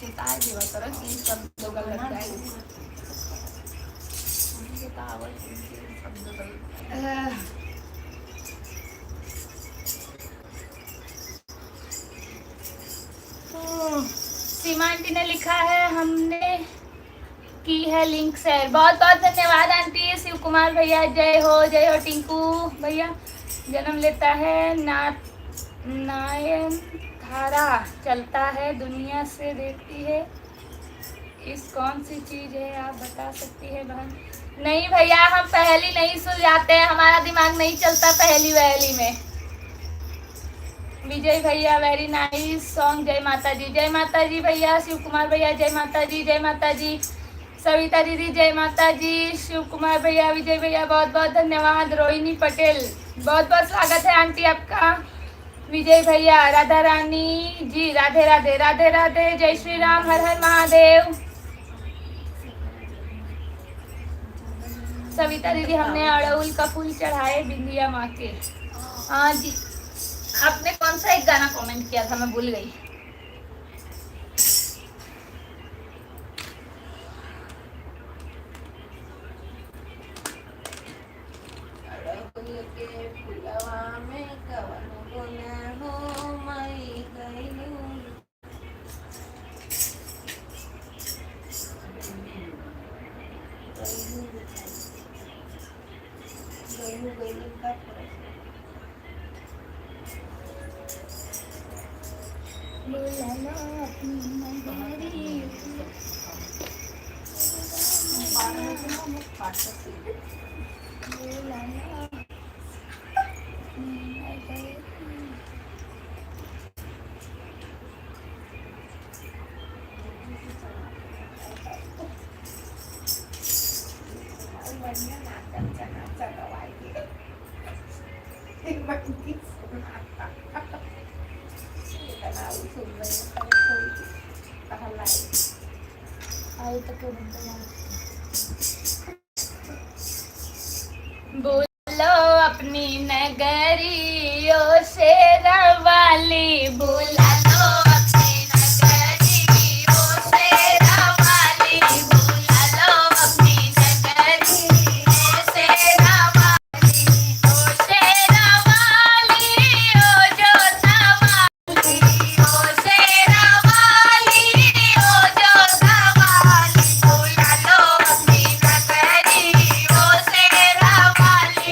जे काय जेव्हा तर की शब्द गलत आहे म्हणजे काय आवडते शब्द गलत सीमा आंटी ने लिखा है हमने की है लिंक शेयर। बहुत बहुत धन्यवाद आंटी। शिव कुमार भैया जय हो टिंकू भैया। जन्म लेता है नायन धारा चलता है दुनिया से देखती है इस कौन सी चीज है आप बता सकती है बहन। नहीं भैया हम पहली नहीं सुलझाते हैं हमारा दिमाग नहीं चलता पहली वहली में। विजय भैया वेरी नाइस सॉन्ग। जय माता जी भैया। शिव कुमार भैया जय माता जी। सविता दीदी जय माता जी। शिव कुमार भैया विजय भैया बहुत बहुत धन्यवाद। रोहिणी पटेल बहुत बहुत स्वागत है आंटी आपका। विजय भैया राधा रानी जी राधे राधे राधे राधे। जय श्री राम हर हर महादेव। सविता दीदी हमने अड़हुल का फूल चढ़ाए बिंदिया माँ के। हाँ जी आपने कौन सा एक गाना कमेंट किया था मैं भूल गई। बोलो अपनी नगरियों से रवाली बुला लो अपनी नगरियों से रवाली बुला लो अपनी नगरियों से रवाली ओ से रवाली ओ जो सवाली ओ से रवाली ओ जो सवाली बुला लो अपनी नगरियों से रवाली।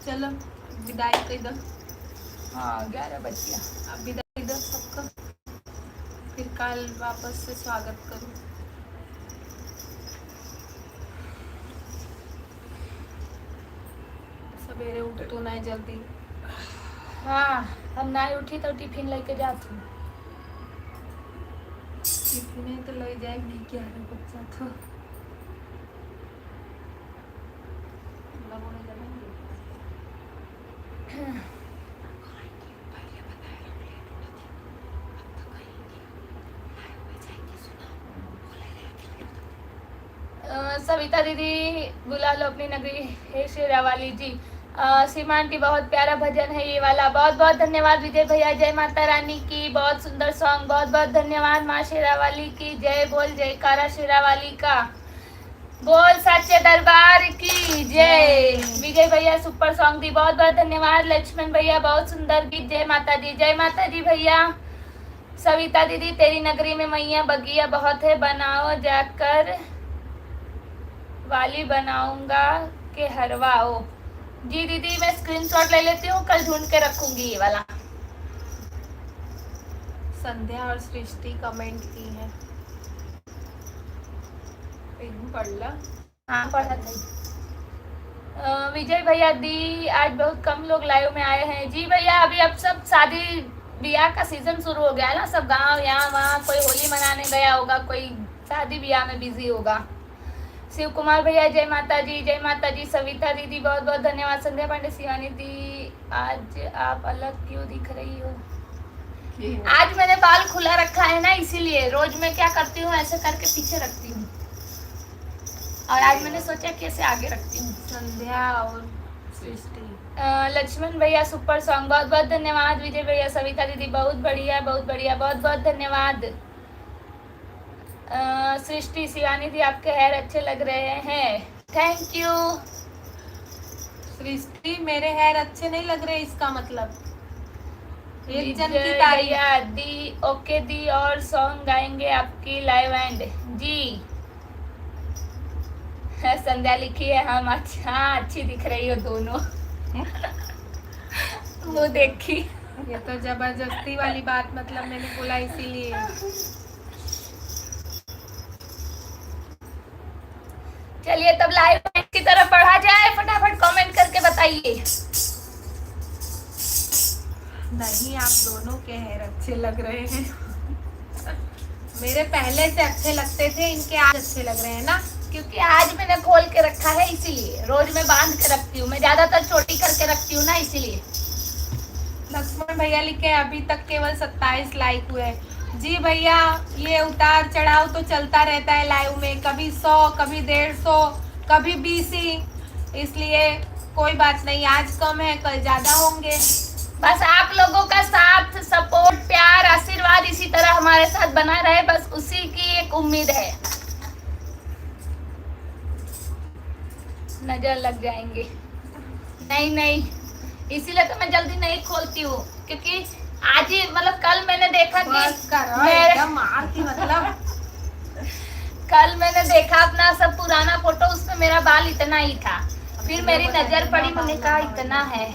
चलो विदाई कर दो। हाँ 11 बज गया। अब विदाई दो सबको, फिर कल वापस से स्वागत करूँ। सवेरे उठ तो नहीं जल्दी। हाँ हम ना उठी तो टिफिन लेके जाती हूँ। टिफिन तो ले जाएगी 11 बच्चा तो लगोने जाएंगे। सविता दीदी बुला लो अपनी नगरी हे शेरावाली जी। सीमा आंटी बहुत प्यारा भजन है ये वाला, बहुत बहुत धन्यवाद विजय भैया। जय माता रानी की, बहुत सुंदर सॉन्ग, बहुत बहुत धन्यवाद। माँ शेरावाली की जय, बोल जयकारा शेरावाली का, बोल सच्चे दरबार की जय। विजय भैया सुपर सॉन्ग दी, बहुत बहुत धन्यवाद। लक्ष्मण भैया बहुत सुंदर गीत, जय माता दी, जय माता दी भैया। सविता दीदी तेरी नगरी में मैया बगिया बहुत है, बनाओ जाकर वाली बनाऊंगा के हरवाओ। जी दीदी मैं स्क्रीनशॉट ले लेती हूँ, कल ढूंढ के रखूंगी ये वाला। संध्या और सृष्टि कमेंट की है, पढ़ ला। हाँ पढ़ा था। विजय भैया दी आज बहुत कम लोग लाइव में आए हैं। जी भैया अभी अब सब शादी ब्याह का सीजन शुरू हो गया है ना, सब गांव यहाँ वहाँ, कोई होली मनाने गया होगा, कोई शादी ब्याह में बिजी होगा। शिव कुमार भैया जय माता जी, जय माता जी। सविता दीदी बहुत बहुत धन्यवाद। संध्या पांडे शिवानी दी आज आप अलग क्यों दिख रही हो? आज मैंने बाल खुला रखा है ना, इसीलिए। रोज मैं क्या करती हूँ ऐसे करके पीछे रखती हूँ, और आज मैंने सोचा कि ऐसे आगे रखती हूँ। संध्या और सृष्टि। लक्ष्मण भैया सुपर सॉन्ग, बहुत बहुत धन्यवाद। विजय भैया सविता दीदी बहुत बढ़िया, बहुत बढ़िया, बहुत बहुत धन्यवाद। सृष्टि शिवानी दी आपके हेयर अच्छे लग रहे हैं, थैंक यू। सृष्टि मेरे हेयर अच्छे नहीं लग रहे इसका मतलब एक जन की तारीफ दी। ओके दी, और सॉन्ग गाएंगे आपकी लाइव एंड जी। संध्या लिखी है हम अच्छा, अच्छी दिख रही हो दोनों। वो देखी, ये तो जबरदस्ती वाली बात, मतलब मैंने बोला इसीलिए। चलिए तब लाइव की तरफ बढ़ा जाए, फटाफट कमेंट करके बताइए। नहीं आप दोनों के हेयर अच्छे लग रहे हैं। मेरे पहले से अच्छे लगते थे, इनके आज अच्छे लग रहे हैं ना, क्योंकि आज मैंने खोल के रखा है इसीलिए। रोज मैं बांध के रखती हूँ, मैं ज्यादातर छोटी करके रखती हूँ ना, इसीलिए। लक्ष्मण भैया लिखे अभी तक केवल 27 लाइक हुए। जी भैया ये उतार चढ़ाव तो चलता रहता है लाइव में, कभी 100 कभी 150 कभी 20, इसलिए कोई बात नहीं, आज कम है कल ज्यादा होंगे। बस आप लोगों का साथ सपोर्ट प्यार आशीर्वाद इसी तरह हमारे साथ बना रहे, बस उसी की एक उम्मीद है। नजर लग जाएंगे, नहीं नहीं, इसीलिए तो मैं जल्दी नहीं खोलती हूँ, क्योंकि आज ही मतलब कल मैंने देखा कि मतलब कल मैंने देखा अपना सब पुराना फोटो, उसमें मेरा बाल इतना ही था, फिर मेरी नजर पड़ी, मैंने कहा इतना है।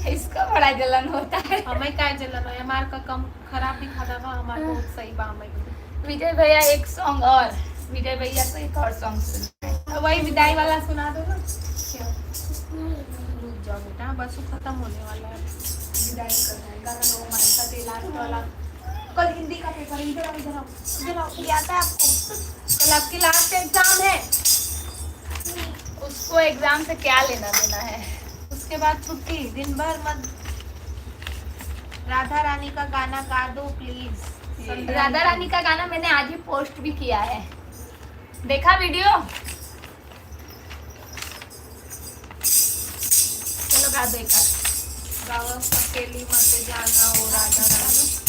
इसका बड़ा जलन होता है। हमें क्या जलन है, हमारे का कम खराब भी खाता था, हमारे बहुत सही बा। विजय भैया एक सॉन्ग और, विजय भैया को एक और सॉन्ग सुना, वही विदाई वाला सुना दो ना। रुक जाओ बेटा, बस खत्म होने वाला है, विदाई करना है, गाना लो हमारे साथ लास्ट वाला। कल हिंदी का पेपर, इधर आओ इधर आओ इधर आओ, ये आता है आपको? कल आपकी लास्ट एग्जाम है, उसको एग्जाम से क्या लेना देना है, उसके बाद छुट्टी, दिन भर मत। राधा रानी का गाना गा दो प्लीज। राधा रानी का गाना मैंने आज ही पोस्ट भी किया है, देखा वीडियो? चलो गा दो एक गाओ, अकेली मत जाना हो राधा रानी।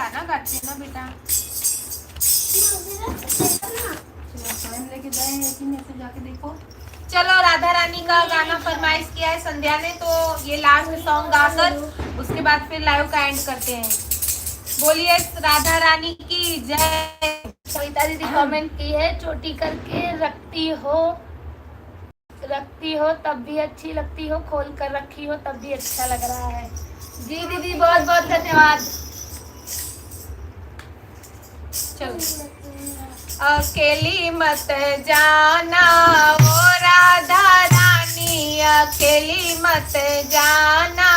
गाना गाती है ना बेटा। टाइम लेके गए हैं कि नहीं, जाके देखो। चलो राधा रानी का गाना फरमाइश किया है संध्या ने, तो ये लास्ट सॉन्ग गाकर उसके बाद फिर लाइव का एंड करते हैं। बोलिए राधा रानी की जय। सविता दीदी कमेंट की है, चोटी करके रखती हो तब भी अच्छी लगती हो, खोल कर रखी हो तब भी अच्छा लग रहा है। जी दीदी बहुत बहुत धन्यवाद। चलो। अकेली मत जाना ओ राधा रानी, अकेली मत जाना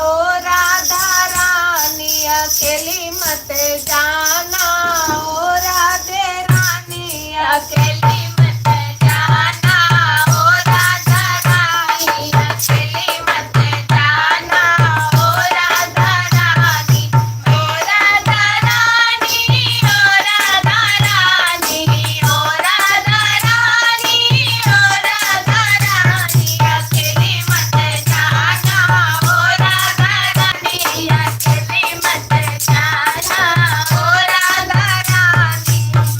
ओ राधा रानी, अकेली मत जाना ओ राधे रानी, अकेली मत जाना ओ राधा रानी, अकेली मत जाना ओ राधा रानी, ओ राधा रानी, ओ राधा रानी, ओ राधा रानी, ओ राधा रानी, अकेली मत जाना ओ राधा रानी, अकेली मत जाना ओ राधा रानी।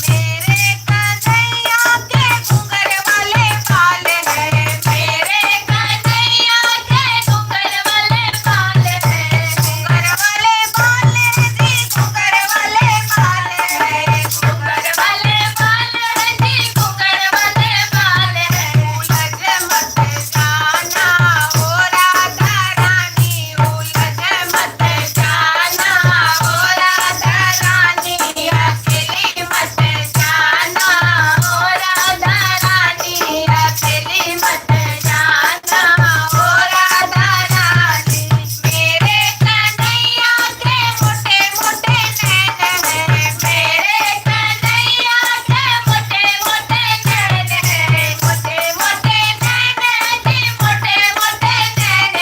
मेरे कन्हैया के घूंघर वाले बाल है, मेरे कन्हैया के घूंघर वाले बाल है, घूंघर वाले बाल जी, घूंघर वाले बाल है, घूंघर वाले बाल जी, घूंघर वाले बाल है। उलझ मत जाना ओ राधा रानी, उलझ मत जाना ओ राधा रानी, अकेली मत जाना ओ राधा रानी, अकेली मत जाना ओ राधा रानी। मेरे कन्हैया के मोटे मोटे नैन है, मेरे कन्हैया के मोटे मोटे नैन है, मोटे मोटे नैन जी, मोटे मोटे नैन है,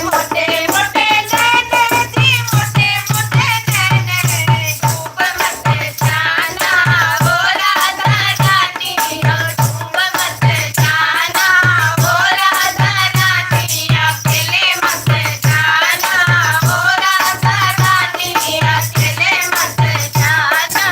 मोटे मोटे नैन जी, मोटे मोटे नैन है। डूब मत जाना ओ राधा रानी, डूब मत जाना ओ राधा रानी, अकेले मत जाना ओ राधा रानी, अकेले मत जाना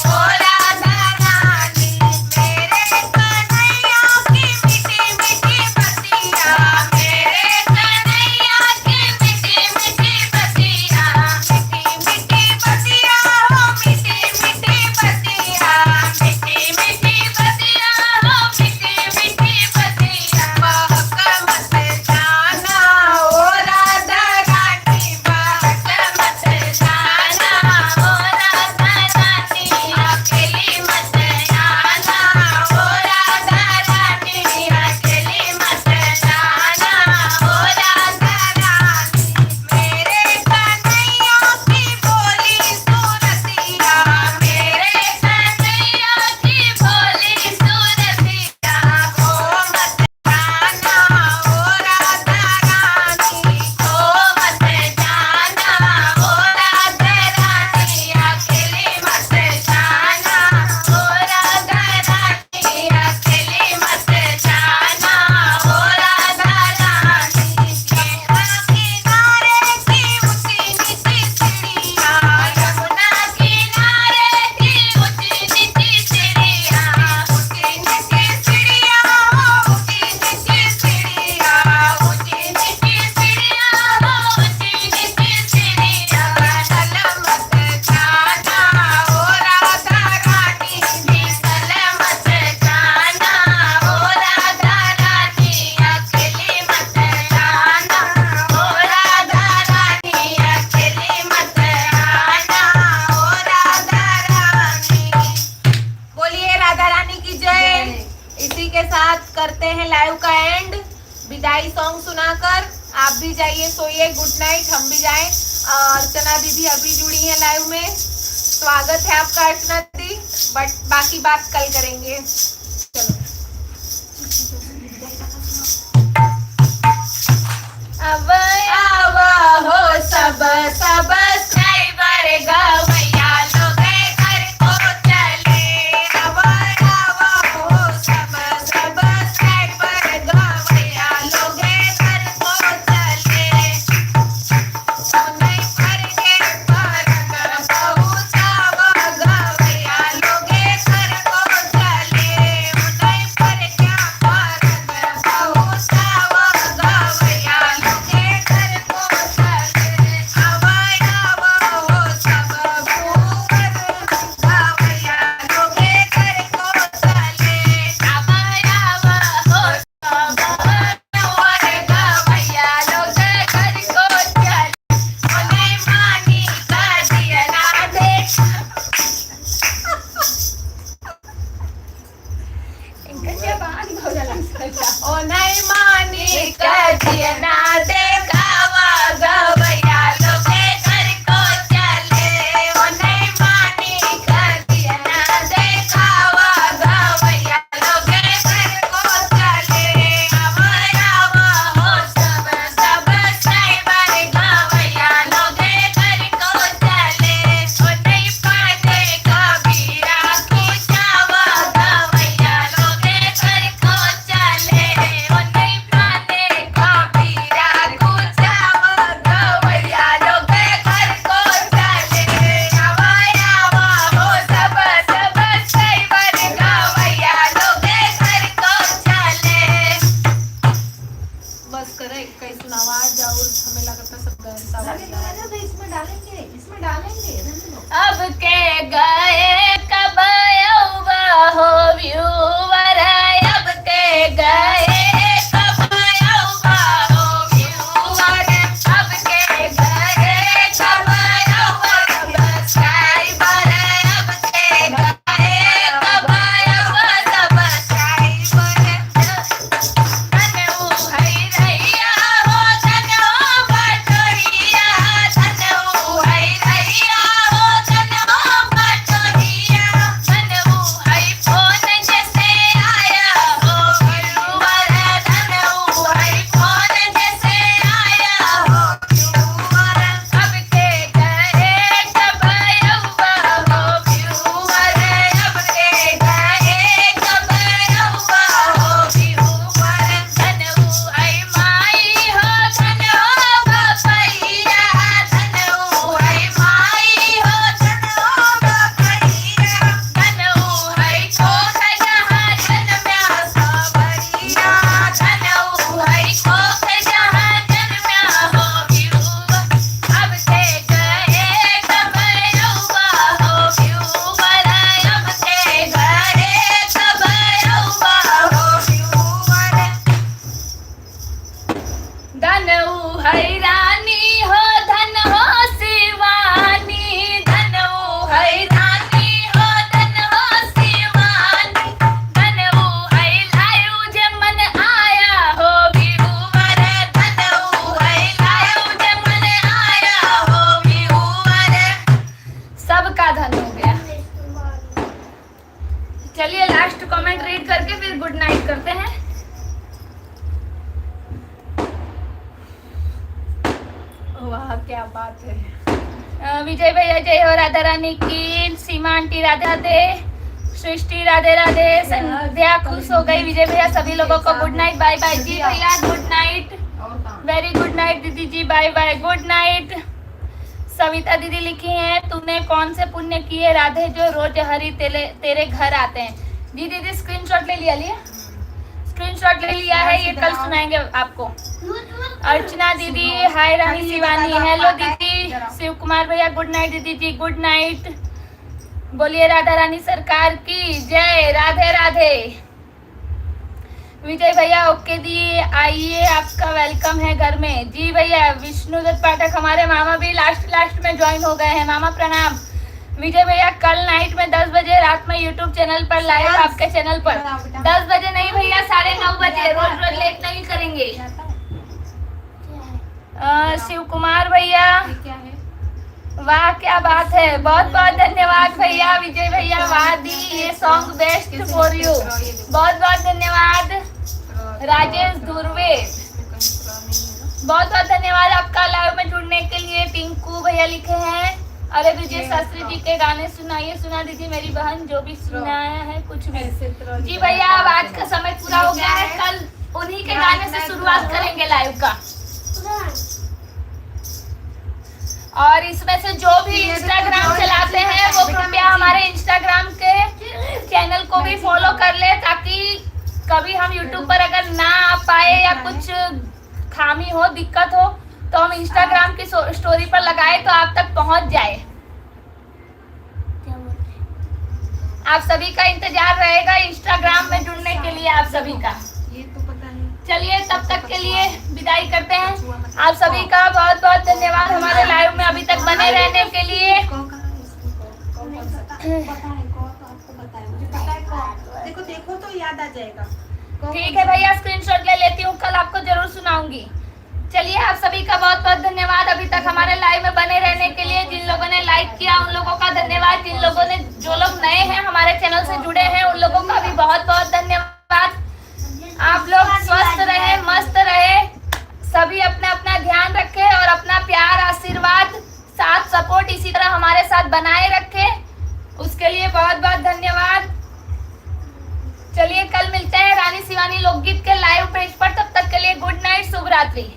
ओ राधा रानी। मेरे कन्हैया की मीठी मीठी बतिया, मेरे कन्हैया की मीठी मीठी बतिया, मीठी मीठी बतिया हो, मीठी मीठी बतिया, मीठी मीठी बतिया हो, मीठी मीठी बतिया। बहक मत जाना ओ राधा रानी, बहक मत जाना ओ राधा रानी, अकेली मत जाना ओ राधा रानी, अकेली मत जाना ओ राधा रानी। मेरे कन्हैया की बोली सूरतिया, मेरे कन्हैया की बोली सूरतिया, ओ मत जाना ओ राधा रानी, ओ मत जाना ओ राधा रानी, अकेली मत जाना ओ राधा रानी, अकेली मत जाना ओ राधा रानी। यमुना किनारे की ऊंची नीची सीढ़ियाँ, यमुना किनारे की ऊंची नीची सीढ़ियाँ, ऊंची नीची सीढ़ियाँ हो, ऊंची नीची सीढ़ियाँ, ऊंची नीची सीढ़ियाँ हो, ऊंची नीची सीढ़ियाँ। चल मत जाना ओ राधा रानी, चल मत जाना ओ राधा रानी, अकेली मत जाना ओ राधा रानी, अकेली मत जाना ओ राधा रानी। बोलिए राधा रानी की जय। इसी के साथ करते हैं लाइव का एंड, विदाई सॉन्ग सुनाकर आप भी जाइए सोइए, गुड नाइट, हम भी जाएं। अर्चना दीदी अभी जुड़ी है लाइव में, स्वागत है आपका अर्चना दीदी, बट बाकी बात कल करेंगे। चलो अब आवा हो सब सब्सक्राइबर गवैया लोग घर को चले, अब आवा हो सब सब्सक्राइबर गवैया लोग घर को चले। नहीं करके फर्क आवाज और हमें लगता सब गैस इसमें डालेंगे, इसमें डालेंगे। अब के गए कब यौवा हो व्यूवर, अब के गए कब यौवा हो व्यूवर, अब के गए कब यौवा सब्सक्राइबर, अब के गए कब यौवा सब्सक्राइबर। धनऊ है रैया हो धनऊ बटोहिया, धनऊ है रैया हो धनऊ बटोहिया, धनऊ है फोन जैसे आया हो व्यूवर, धनऊ है फोन जैसे आया हो व्यूवर, अब के गए कब यौवा हो व्यूवर, अब के गए कब यौवा हो व्यूवर, धनऊ है माई हो धनऊ बपैया, धनऊ है माई हो धनऊ बपैया, धनऊ है कोख जहाँ जन्म्या सबरिया, धनऊ है कोख जहाँ जन्म्या हो व्यूवर, अब के गए कब यौवा हो व्यूवर, अब के गए कब यौवा हो व्यूवर। धनऊ है रानी हो धन हो शिवानी, धनऊ है रानी हो धन हो शिवानी, धनऊ है लायू जे मन आया हो व्यूवर, धनऊ है लायू जे मन आया हो व्यूवर। सबका धन हो गया। चलिए लास्ट कमेंट रीड करके फिर गुड नाइट करते हैं। वाह क्या बात है। विजय भैया जय हो, राधा रानी की, सीमा आंटी राधे राधे, सृष्टि राधे राधे, संध्या खुश हो गई। विजय भैया सभी लोगों को गुड नाइट, बाय बाय जी भैया, गुड नाइट, और कहाँ? वेरी गुड नाइट दीदी जी, bye bye, good night. Savita दीदी लिखी है तूने कौन से पुण्य किए राधे जो रोज हरी तेरे घर आते हैं। जी दीदी स्क्रीनशॉट ले लिया स्क्रीनशॉट ले लिया है, ये कल सुनाएंगे आपको। अर्चना दीदी हाय, रानी शिवानी हेलो दीदी, शिव कुमार भैया गुड नाइट दीदी जी, गुड नाइट। बोलिए राधा रानी सरकार की जय, राधे राधे। विजय भैया ओके दी, आइए आपका वेलकम है घर में। जी भैया विष्णुदत्त पाठक हमारे मामा भी लास्ट में ज्वाइन हो गए हैं, मामा प्रणाम। विजय भैया कल नाइट में 10 बजे रात में यूट्यूब चैनल पर लाइव, आपके चैनल पर 10 बजे नहीं भैया 9:30 बजे, रोज लेट नहीं करेंगे। शिव कुमार भैया ये क्या है? वाह क्या बात है, बहुत बहुत धन्यवाद भैया। विजय भैया वाह दी, ये सॉन्ग बेस्ट फॉर यू, बहुत बहुत धन्यवाद। राजेश धुर्वे बहुत बहुत धन्यवाद आपका लाइव में जुड़ने के लिए। पिंकू भैया लिखे हैं अरे विजय शास्त्री जी के गाने सुनाइए, सुना दीजिए मेरी बहन, जो भी सुनाया है कुछ भी। जी भैया अब आज का समय पूरा हो गया है, कल उन्हीं के गाने से शुरुआत करेंगे लाइव का। और इसमें से जो भी इंस्टाग्राम चलाते हैं वो कृपया हमारे इंस्टाग्राम के चैनल को भी फॉलो कर ले, ताकि कभी हम यूट्यूब पर अगर ना आ पाए या कुछ खामी हो, दिक्कत हो, तो हम इंस्टाग्राम की स्टोरी पर लगाए तो आप तक पहुंच जाए। आप सभी का इंतजार रहेगा इंस्टाग्राम में जुड़ने के लिए, आप सभी का। ये तो पता नहीं। चलिए तब तक के लिए विदाई करते हैं। आप सभी का बहुत बहुत धन्यवाद हमारे लाइव में अभी तक बने रहने के लिए। देखो देखो तो याद आ जाएगा। ठीक है भैया स्क्रीनशॉट ले लेती हूँ, कल आपको जरूर सुनाऊंगी। चलिए आप सभी का बहुत बहुत धन्यवाद अभी तक हमारे लाइव में बने रहने के लिए। जिन लोगों ने लाइक किया उन लोगों का धन्यवाद, जिन लोगों ने, जो लोग नए हैं हमारे चैनल से जुड़े हैं उन लोगों का भी बहुत बहुत धन्यवाद। आप लोग स्वस्थ रहे, मस्त रहे, सभी अपना अपना ध्यान रखें और अपना प्यार, आशीर्वाद, साथ, सपोर्ट इसी तरह हमारे साथ बनाए रखें, उसके लिए बहुत बहुत धन्यवाद। चलिए कल मिलते हैं रानी शिवानी लोकगीत के लाइव पेज पर, तब तक के लिए गुड नाइट, शुभ रात्रि।